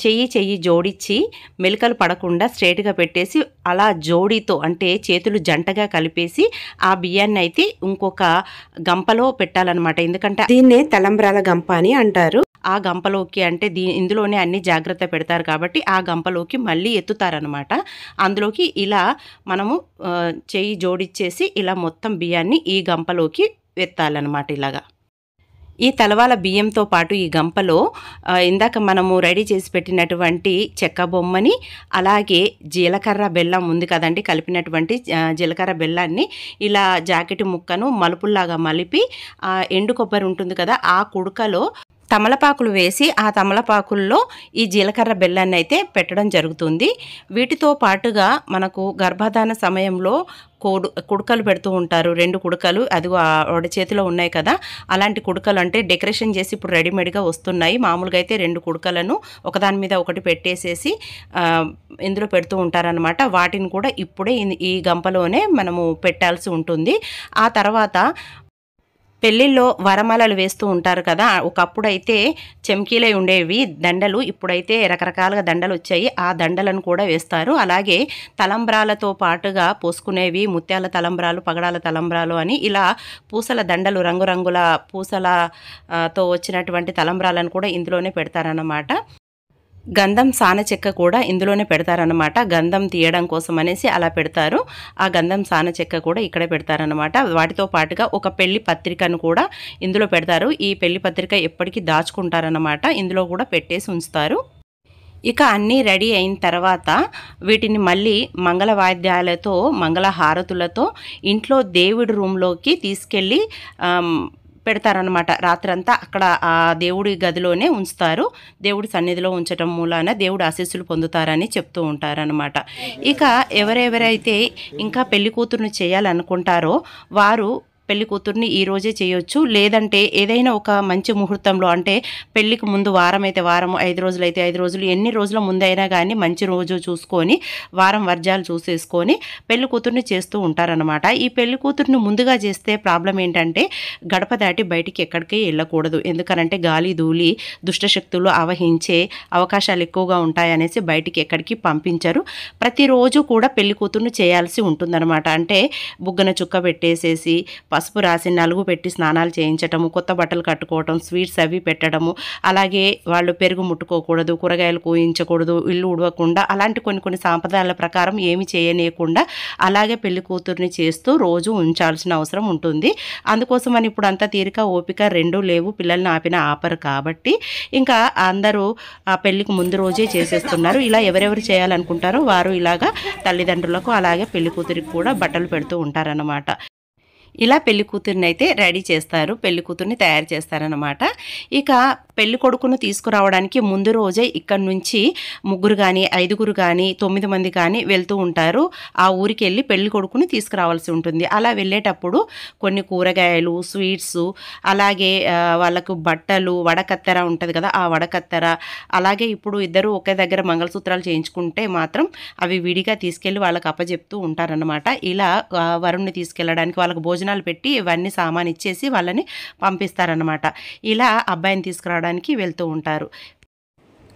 చెయ్యి జోడించి మెలికలు పడకుండా స్ట్రేట్గా పెట్టేసి అలా జోడీతో అంటే చేతులు జంటగా కలిపేసి ఆ బియ్యాన్ని అయితే ఇంకొక గంపలో పెట్టాలన్నమాట. ఎందుకంటే దీన్నే తలంబ్రాల గంప అని అంటారు. ఆ గంపలోకి అంటే ఇందులోనే అన్ని జాగ్రత్త పెడతారు కాబట్టి ఆ గంపలోకి మళ్ళీ ఎత్తుతారనమాట. అందులోకి ఇలా మనము చెయ్యి జోడిచ్చేసి ఇలా మొత్తం బియ్యాన్ని ఈ గంపలోకి ఎత్తాలన్నమాట. ఇలాగా ఈ తలవాల బియ్యంతో పాటు ఈ గంపలో ఇందాక మనము రెడీ చేసి పెట్టినటువంటి చెక్క బొమ్మని, అలాగే జీలకర్ర బెల్లం ఉంది కదండి, కలిపినటువంటి జీలకర్ర బెల్లాన్ని ఇలా జాకెట్ ముక్కను మలుపుల్లాగా మలిపి ఎండు కొబ్బరి ఉంటుంది కదా ఆ కుడుకలో తమలపాకులు వేసి ఆ తమలపాకుల్లో ఈ జీలకర్ర బెల్లాన్ని అయితే పెట్టడం జరుగుతుంది. వీటితో పాటుగా మనకు గర్భధారణ సమయంలో కుడుకలు పెడుతూ ఉంటారు. 2 కుడుకలు అది ఆవిడ చేతిలో ఉన్నాయి కదా, అలాంటి కుడుకలు అంటే డెకరేషన్ చేసి ఇప్పుడు రెడీమేడ్గా వస్తున్నాయి. మామూలుగా అయితే 2 కుడుకలను ఒకదాని మీద ఒకటి పెట్టేసేసి ఇందులో పెడుతూ ఉంటారనమాట. వాటిని కూడా ఇప్పుడే ఈ గంపలోనే మనము పెట్టాల్సి ఉంటుంది. ఆ తర్వాత పెళ్ళిళ్ళలో వరమాలలు వేస్తూ ఉంటారు కదా, ఒకప్పుడైతే చెమ్కీలై ఉండేవి దండలు, ఇప్పుడైతే రకరకాలుగా దండలు వచ్చాయి. ఆ దండలను కూడా వేస్తారు. అలాగే తలంబ్రాలతో పాటుగా పోసుకునేవి ముత్యాల తలంబ్రాలు, పగడాల తలంబ్రాలు అని ఇలా పూసల దండలు, రంగురంగుల పూసలతో వచ్చినటువంటి తలంబ్రాలను కూడా ఇందులోనే పెడతారన్నమాట. గంధం సాన చెక్క కూడా ఇందులోనే పెడతారనమాట. గంధం తీయడం కోసం అనేసి అలా పెడతారు. ఆ గంధం సాన చెక్క కూడా ఇక్కడే పెడతారనమాట. వాటితో పాటుగా ఒక పెళ్లి పత్రికను కూడా ఇందులో పెడతారు. ఈ పెళ్లి పత్రిక ఎప్పటికీ దాచుకుంటారనమాట. ఇందులో కూడా పెట్టేసి ఉంచుతారు. ఇక అన్నీ రెడీ అయిన తర్వాత వీటిని మళ్ళీ మంగళ వాయిద్యాలతో మంగళ హారతులతో ఇంట్లో దేవుడి రూమ్లోకి తీసుకెళ్ళి పెడతారనమాట. రాత్రంతా అక్కడ ఆ దేవుడి గదిలోనే ఉంచుతారు. దేవుడి సన్నిధిలో ఉంచటం మూలాన దేవుడి ఆశీస్సులు పొందుతారని చెప్తూ ఉంటారనమాట. ఇక ఎవరెవరైతే ఇంకా పెళ్లి కూతురుని చేయాలనుకుంటారో వారు పెళ్లి కూతుర్ని ఈ రోజే చేయొచ్చు, లేదంటే ఏదైనా ఒక మంచి ముహూర్తంలో అంటే పెళ్లికి ముందు వారం అయితే వారం, 5 రోజులైతే 5 రోజులు, ఎన్ని రోజుల ముందైనా కానీ మంచి రోజు చూసుకొని వారం వర్జాలు చూసేసుకొని పెళ్లి కూతుర్ని చేస్తూ ఉంటారనమాట. ఈ పెళ్లి కూతుర్ని ముందుగా చేస్తే ప్రాబ్లం ఏంటంటే గడప దాటి బయటికి ఎక్కడికి వెళ్ళకూడదు. ఎందుకనంటే గాలి ధూళి దుష్టశక్తులు ఆవహించే అవకాశాలు ఎక్కువగా ఉంటాయనేసి బయటికి ఎక్కడికి పంపించరు. ప్రతిరోజు కూడా పెళ్లి కూతుర్ని చేయాల్సి ఉంటుందన్నమాట. అంటే బుగ్గన చుక్క పెట్టేసేసి పసుపు రాసి నలుగు పెట్టి స్నానాలు చేయించటము, కొత్త బట్టలు కట్టుకోవటం, స్వీట్స్ అవి పెట్టడము, అలాగే వాళ్ళు పెరుగు ముట్టుకోకూడదు, కూరగాయలు కోయించకూడదు, ఇల్లు ఉడవకుండా, అలాంటి కొన్ని సాంప్రదాయాల ప్రకారం ఏమి చేయనీయకుండా అలాగే పెళ్లి కూతుర్ని చేస్తూ రోజు ఉంచాల్సిన అవసరం ఉంటుంది. అందుకోసమని ఇప్పుడు అంతా తీరిక ఓపిక రెండూ లేవు, పిల్లల్ని ఆపరు కాబట్టి ఇంకా అందరూ ఆ పెళ్లికి ముందు రోజే చేసేస్తున్నారు. ఇలా ఎవరెవరు చేయాలనుకుంటారో వారు ఇలాగా తల్లిదండ్రులకు అలాగే పెళ్లి కూతురికి కూడా బట్టలు పెడుతూ ఉంటారన్నమాట. ఇలా పెళ్లి కూతురిని అయితే రెడీ చేస్తారు, పెళ్లి కూతుర్ని తయారు చేస్తారనమాట. ఇక పెళ్లి కొడుకును తీసుకురావడానికి ముందు రోజే ఇక్కడ నుంచి 3 కానీ 5 కానీ 9 మంది కానీ వెళ్తూ ఉంటారు. ఆ ఊరికి వెళ్ళి పెళ్లి కొడుకుని తీసుకురావాల్సి ఉంటుంది. అలా వెళ్ళేటప్పుడు కొన్ని కూరగాయలు, స్వీట్స్, అలాగే వాళ్ళకు బట్టలు, వడకత్తెర ఉంటుంది కదా, ఆ వడకత్తెర, అలాగే ఇప్పుడు ఇద్దరు ఒకే దగ్గర మంగళసూత్రాలు చేయించుకుంటే మాత్రం అవి విడిగా తీసుకెళ్ళి వాళ్ళకి అప్పచెప్తూ ఉంటారనమాట. ఇలా వరుణ్ణి తీసుకెళ్ళడానికి వాళ్ళకి భోజనాలు పెట్టి ఇవన్నీ సామాన్ ఇచ్చేసి వాళ్ళని పంపిస్తారనమాట. ఇలా అబ్బాయిని తీసుకురావడానికి వెళ్తూ ఉంటారు.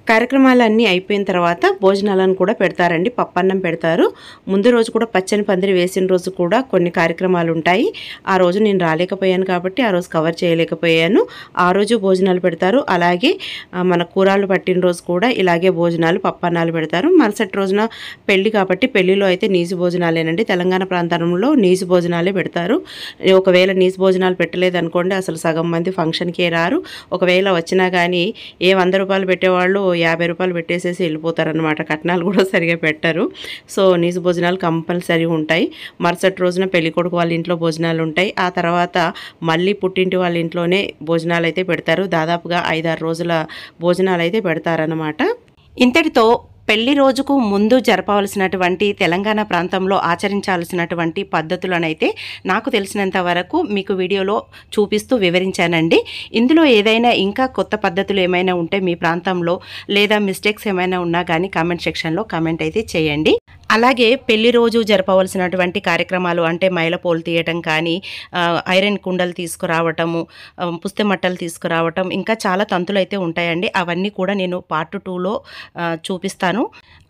కార్యక్రమాలన్నీ అయిపోయిన తర్వాత భోజనాలను కూడా పెడతారండి. పప్పన్నం పెడతారు. ముందు రోజు కూడా పచ్చని పందిరి వేసిన రోజు కూడా కొన్ని కార్యక్రమాలు ఉంటాయి. ఆ రోజు నేను రాలేకపోయాను కాబట్టి ఆ రోజు కవర్ చేయలేకపోయాను. ఆ రోజు భోజనాలు పెడతారు. అలాగే మన కూరాళ్ళు పట్టిన రోజు కూడా ఇలాగే భోజనాలు, పప్పన్నాలు పెడతారు. మరుసటి రోజున పెళ్లి కాబట్టి పెళ్లిలో అయితే నీసు భోజనాలేనండి. తెలంగాణ ప్రాంతంలో నీసు భోజనాలే పెడతారు. ఒకవేళ నీసు భోజనాలు పెట్టలేదనుకోండి అసలు సగం మంది ఫంక్షన్కే రారు. ఒకవేళ వచ్చినా కానీ ఏ 100 రూపాయలు పెట్టేవాళ్ళు 50 రూపాయలు పెట్టేసేసి వెళ్ళిపోతారనమాట. కట్నాలు కూడా సరిగా పెట్టరు. సో నీసు భోజనాలు కంపల్సరీ ఉంటాయి. మరుసటి రోజున పెళ్ళికొడుకు వాళ్ళ ఇంట్లో భోజనాలు ఉంటాయి. ఆ తర్వాత మళ్ళీ పుట్టింటి వాళ్ళ ఇంట్లోనే భోజనాలు అయితే పెడతారు. దాదాపుగా 5-6 రోజుల భోజనాలు అయితే పెడతారనమాట. ఇంతటితో పెళ్లి రోజుకు ముందు జరపవలసినటువంటి తెలంగాణ ప్రాంతంలో ఆచరించాల్సినటువంటి పద్ధతులనైతే నాకు తెలిసినంత వరకు మీకు వీడియోలో చూపిస్తూ వివరించానండి. ఇందులో ఏదైనా ఇంకా కొత్త పద్ధతులు ఏమైనా ఉంటే మీ ప్రాంతంలో లేదా మిస్టేక్స్ ఏమైనా ఉన్నా కానీ కామెంట్ సెక్షన్లో కామెంట్ అయితే చేయండి. అలాగే పెళ్లి రోజు జరపవలసినటువంటి కార్యక్రమాలు అంటే మైలపోలు తీయటం కానీ, ఐరన్ కుండలు తీసుకురావటము, పుస్తె మట్టలు తీసుకురావటం, ఇంకా చాలా తంతులు అయితే ఉంటాయండి. అవన్నీ కూడా నేను పార్ట్ 2లో చూపిస్తాను.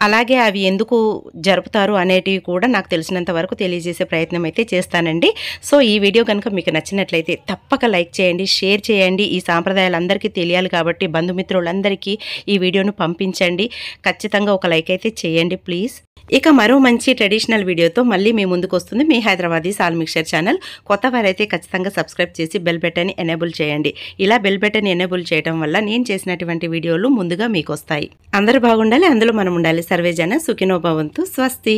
అలాగే అవి ఎందుకు జరుపుతారు అనేటివి కూడా నాకు తెలిసినంత వరకు తెలియజేసే ప్రయత్నం అయితే చేస్తానండి. సో ఈ వీడియో కనుక మీకు నచ్చినట్లయితే తప్పక లైక్ చేయండి, షేర్ చేయండి. ఈ సాంప్రదాయాలు అందరికీ తెలియాలి కాబట్టి బంధుమిత్రులందరికీ ఈ వీడియోను పంపించండి. ఖచ్చితంగా ఒక లైక్ అయితే చేయండి ప్లీజ్. ఇక మరో మంచి ట్రెడిషనల్ వీడియోతో మళ్ళీ మీ ముందుకు వస్తుంది మీ హైదరాబాదీ సాల్ మిక్చర్ ఛానల్. కొత్త వారైతే ఖచ్చితంగా సబ్స్క్రైబ్ చేసి బెల్ బటన్ని ఎనేబుల్ చేయండి. ఇలా బెల్ బటన్ ఎనేబుల్ చేయడం వల్ల నేను చేసినటువంటి వీడియోలు ముందుగా మీకు వస్తాయి. అందరూ బాగుండాలి, అందులో మనం ఉండాలి. సర్వే జన సుఖినో భవంతు. స్వస్తి.